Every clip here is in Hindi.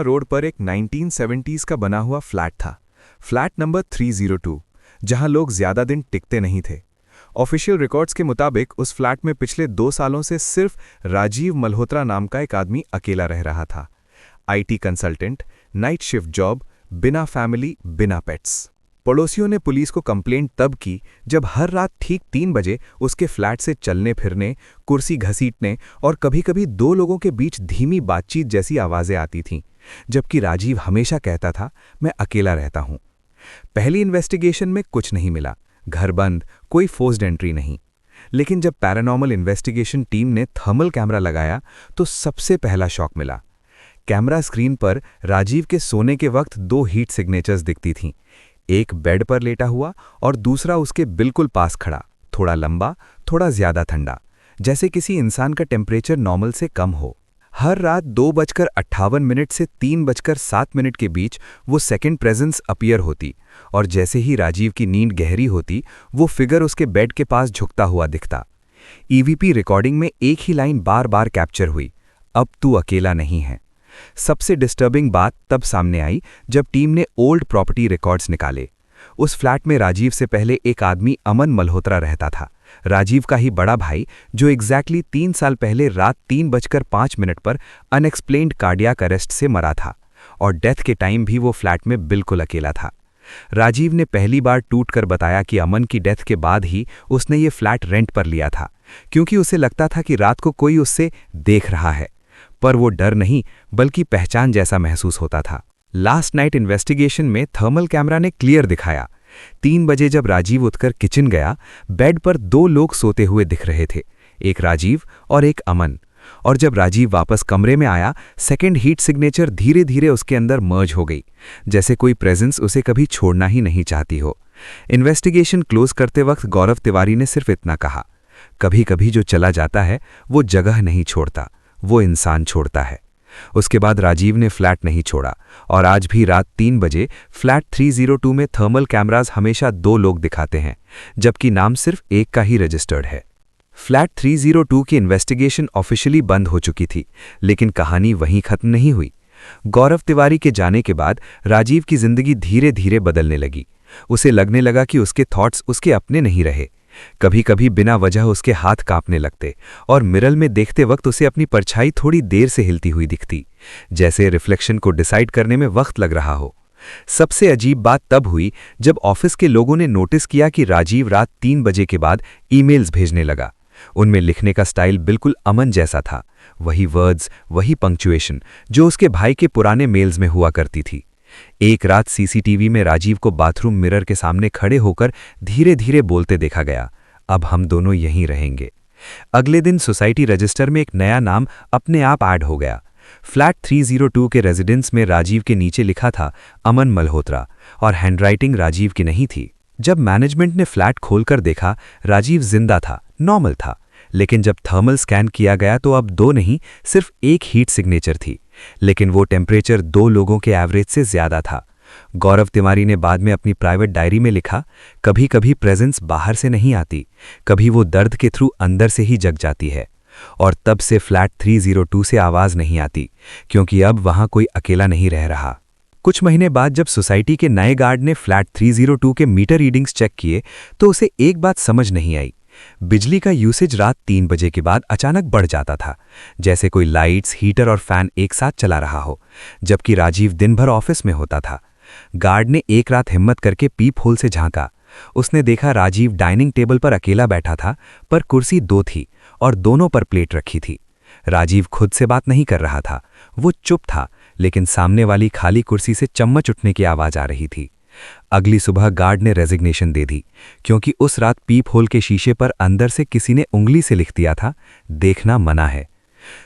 रोड पर एक 1970s का बना हुआ फ्लैट था। फ्लैट नंबर 302, जहां लोग ज्यादा दिन टिकते नहीं थे। ऑफिशियल रिकॉर्ड्स के मुताबिक उस फ्लैट में पिछले 2 सालों से सिर्फ राजीव मल्होत्रा नाम का एक आदमी अकेला रह रहा था। IT consultant, night shift job, बिना फैमिली, बिना पेट्स। पड़ोसियों ने पुलिस को कंप्लेंट तब की जब हर रात ठीक 3 बजे उसके फ्लैट से चलने फिरने, कुर्सी घसीटने और कभी-कभी 2 लोगों के बीच धीमी बातचीत जैसी आवाजें आती थीं, जबकि राजीव हमेशा कहता था, मैं अकेला रहता हूं। पहली इन्वेस्टिगेशन में कुछ नहीं मिला, घर बंद, कोई फोर्स्ड एंट्री नहीं। लेकिन जब पैरानॉर्मल इन्वेस्टिगेशन टीम ने थर्मल कैमरा लगाया तो सबसे पहला शॉक मिला। कैमरा स्क्रीन पर राजीव के सोने के वक्त 2 हीट सिग्नेचर्स दिखती थीं, एक बेड पर लेटा हुआ और दूसरा उसके बिल्कुल पास खड़ा, थोड़ा लंबा, थोड़ा ज्यादा ठंडा, जैसे किसी इंसान का टेम्परेचर नॉर्मल से कम हो। हर रात 2:58 से 3:07 के बीच वो सेकंड प्रेजेंस अपीयर होती और जैसे ही राजीव की नींद गहरी होती वो फिगर उसके बेड के पास झुकता हुआ दिखता। ईवीपी रिकॉर्डिंग में एक ही लाइन बार बार कैप्चर हुई, अब तू अकेला नहीं है। सबसे डिस्टर्बिंग बात तब सामने आई जब टीम ने ओल्ड प्रॉपर्टी रिकॉर्ड्स निकाले। उस फ्लैट में राजीव से पहले एक आदमी अमन मल्होत्रा रहता था, राजीव का ही बड़ा भाई, जो एग्जैक्टली 3 साल पहले रात 3:05 पर अनएक्सप्लेन्ड कार्डियक अरेस्ट से मरा था और डेथ के टाइम भी वो फ्लैट में बिल्कुल अकेला था। राजीव ने पहली बार टूटकर बताया कि अमन की डेथ के बाद ही उसने ये फ्लैट रेंट पर लिया था, क्योंकि उसे लगता था कि रात को कोई उससे देख रहा है। पर वो डर नहीं बल्कि पहचान जैसा महसूस होता था। लास्ट नाइट इन्वेस्टिगेशन में थर्मल कैमरा ने क्लियर दिखाया, 3 बजे जब राजीव उठकर किचन गया, बेड पर 2 लोग सोते हुए दिख रहे थे, एक राजीव और एक अमन। और जब राजीव वापस कमरे में आया, सेकंड हीट सिग्नेचर धीरे धीरे उसके अंदर मर्ज हो गई, जैसे कोई प्रेजेंस उसे कभी छोड़ना ही नहीं चाहती हो। इन्वेस्टिगेशन क्लोज करते वक्त गौरव तिवारी ने सिर्फ इतना कहा, कभी कभी जो चला जाता है वो जगह नहीं छोड़ता, वो इंसान छोड़ता है। उसके बाद राजीव ने फ्लैट नहीं छोड़ा और आज भी रात 3 बजे फ्लैट 302 में थर्मल कैमरास हमेशा 2 लोग दिखाते हैं, जबकि नाम सिर्फ एक का ही रजिस्टर्ड है। फ्लैट 302 की इन्वेस्टिगेशन ऑफिशियली बंद हो चुकी थी, लेकिन कहानी वहीं खत्म नहीं हुई। गौरव तिवारी के जाने के बाद राजीव की जिंदगी धीरे धीरे बदलने लगी। उसे लगने लगा कि उसके थॉट्स उसके अपने नहीं रहे। कभी कभी बिना वजह उसके हाथ कांपने लगते और मिरर में देखते वक्त उसे अपनी परछाई थोड़ी देर से हिलती हुई दिखती, जैसे रिफ्लेक्शन को डिसाइड करने में वक्त लग रहा हो। सबसे अजीब बात तब हुई जब ऑफिस के लोगों ने नोटिस किया कि राजीव रात 3 बजे के बाद ईमेल्स भेजने लगा। उनमें लिखने का स्टाइल बिल्कुल अमन जैसा था, वही वर्ड्स, वही पंक्चुएशन जो उसके भाई के पुराने मेल्स में हुआ करती थी। एक रात सीसीटीवी में राजीव को बाथरूम मिरर के सामने खड़े होकर धीरे धीरे बोलते देखा गया, अब हम दोनों यहीं रहेंगे। अगले दिन सोसाइटी रजिस्टर में एक नया नाम अपने आप ऐड हो गया। फ्लैट 302 के रेजिडेंस में राजीव के नीचे लिखा था अमन मल्होत्रा और हैंडराइटिंग राजीव की नहीं थी। जब मैनेजमेंट ने फ्लैट खोलकर देखा, राजीव जिंदा था, नॉर्मल था, लेकिन जब थर्मल स्कैन किया गया तो अब 2 नहीं, सिर्फ एक हीट सिग्नेचर थी, लेकिन वो टेम्परेचर 2 लोगों के एवरेज से ज्यादा था। गौरव तिवारी ने बाद में अपनी प्राइवेट डायरी में लिखा, कभी कभी प्रेजेंस बाहर से नहीं आती, कभी वो दर्द के थ्रू अंदर से ही जग जाती है। और तब से फ्लैट 302 से आवाज नहीं आती, क्योंकि अब वहां कोई अकेला नहीं रह रहा। कुछ महीने बाद जब सोसाइटी के नए गार्ड ने फ्लैट 302 के मीटर रीडिंग्स चेक किए तो उसे एक बात समझ नहीं आई। बिजली का यूसेज रात 3 बजे के बाद अचानक बढ़ जाता था, जैसे कोई लाइट्स, हीटर और फैन एक साथ चला रहा हो, जबकि राजीव दिन भर ऑफिस में होता था। गार्ड ने एक रात हिम्मत करके पीप होल से झांका। उसने देखा राजीव डाइनिंग टेबल पर अकेला बैठा था, पर कुर्सी 2 थी और दोनों पर प्लेट रखी थी। राजीव खुद से बात नहीं कर रहा था, वो चुप था, लेकिन सामने वाली खाली कुर्सी से चम्मच उठने की आवाज आ रही थी। अगली सुबह गार्ड ने रेजिग्नेशन दे दी, क्योंकि उस रात पीप होल के शीशे पर अंदर से किसी ने उंगली से लिख दिया था, देखना मना है।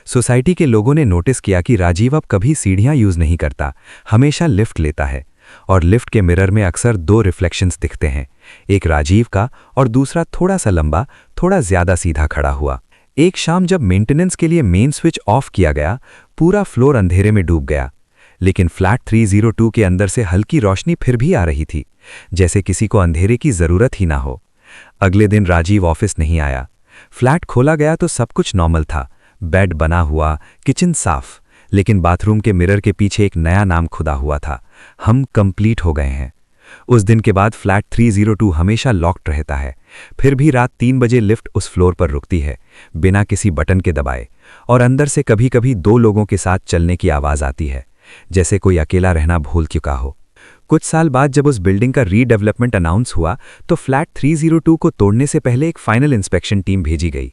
सोसाइटी के लोगों ने नोटिस किया कि राजीव अब कभी सीढ़ियां यूज नहीं करता, हमेशा लिफ्ट लेता है, और लिफ्ट के मिरर में अक्सर 2 रिफ्लेक्शंस दिखते हैं, एक राजीव का और दूसरा थोड़ा सा लंबा, थोड़ा ज्यादा सीधा खड़ा हुआ। एक शाम जब मेंटेनेंस के लिए मेन स्विच ऑफ किया गया, पूरा फ्लोर अंधेरे में डूब गया, लेकिन फ्लैट 302 के अंदर से हल्की रोशनी फिर भी आ रही थी, जैसे किसी को अंधेरे की जरूरत ही ना हो। अगले दिन राजीव ऑफिस नहीं आया। फ्लैट खोला गया तो सब कुछ नॉर्मल था, बेड बना हुआ, किचन साफ, लेकिन बाथरूम के मिरर के पीछे एक नया नाम खुदा हुआ था। हम कंप्लीट हो गए हैं। उस दिन के बाद फ्लैट 302 हमेशा लॉक्ड रहता है। फिर भी रात 3 बजे लिफ्ट उस फ्लोर पर रुकती है, बिना किसी बटन के दबाए, और अंदर से कभी कभी 2 लोगों के साथ चलने की आवाज़ आती है, जैसे कोई अकेला रहना भूल चुका हो। कुछ साल बाद जब उस बिल्डिंग का रीडेवलपमेंट अनाउंस हुआ तो फ्लैट 302 को तोड़ने से पहले एक फाइनल इंस्पेक्शन टीम भेजी गई।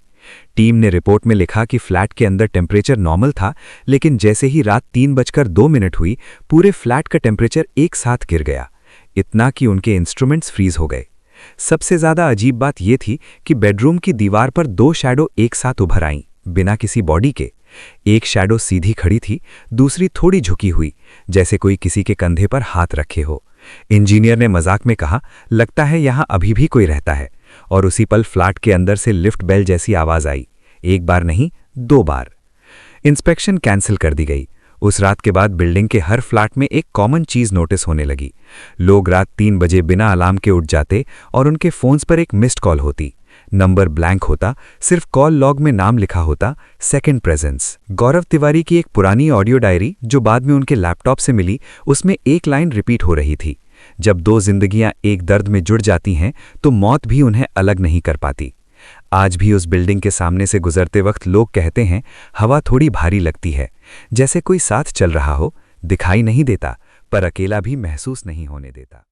टीम ने रिपोर्ट में लिखा कि फ्लैट के अंदर टेम्परेचर नॉर्मल था, लेकिन जैसे ही रात 3:02 हुई, पूरे फ्लैट का टेम्परेचर एक साथ गिर गया, इतना कि उनके इंस्ट्रूमेंट्स फ्रीज हो गए। सबसे ज्यादा अजीब बात यह थी कि बेडरूम की दीवार पर 2 शैडो एक साथ उभर आईं, बिना किसी बॉडी के। एक शैडो सीधी खड़ी थी, दूसरी थोड़ी झुकी हुई, जैसे कोई किसी के कंधे पर हाथ रखे हो। इंजीनियर ने मजाक में कहा, लगता है यहां अभी भी कोई रहता है। और उसी पल फ्लैट के अंदर से लिफ्ट बेल जैसी आवाज आई, एक बार नहीं 2 बार। इंस्पेक्शन कैंसिल कर दी गई। उस रात के बाद बिल्डिंग के हर फ्लैट में एक कॉमन चीज नोटिस होने लगी। लोग रात 3 बजे बिना अलार्म के उठ जाते और उनके फोन्स पर एक मिस्ड कॉल होती। नंबर ब्लैंक होता, सिर्फ कॉल लॉग में नाम लिखा होता, सेकंड प्रेजेंस। गौरव तिवारी की एक पुरानी ऑडियो डायरी जो बाद में उनके लैपटॉप से मिली, उसमें एक लाइन रिपीट हो रही थी, जब 2 जिंदगियां एक दर्द में जुड़ जाती हैं तो मौत भी उन्हें अलग नहीं कर पाती। आज भी उस बिल्डिंग के सामने से गुजरते वक्त लोग कहते हैं, हवा थोड़ी भारी लगती है, जैसे कोई साथ चल रहा हो, दिखाई नहीं देता पर अकेला भी महसूस नहीं होने देता।